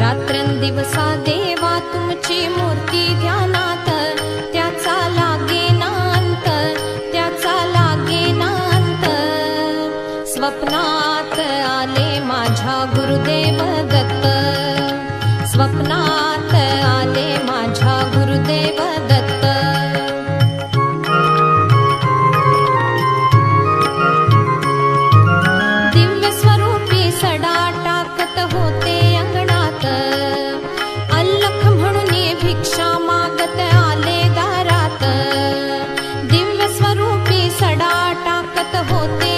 रात्रंदिवसा देवा तुमची मूर्ती ध्यानात, त्याचा लागेना अंत, त्याचा लागेना अंत. स्वप्नात आले माझ्या गुरुदेव दत्त, स्वप्नात आले माझ्या गुरुदेव दत्त. दिव्य स्वरूपी सडा टाकत होते अंगणात, अल्लख म्हणून भिक्षा मागत आले दारात. दिव्य स्वरूपी सडा टाकत होते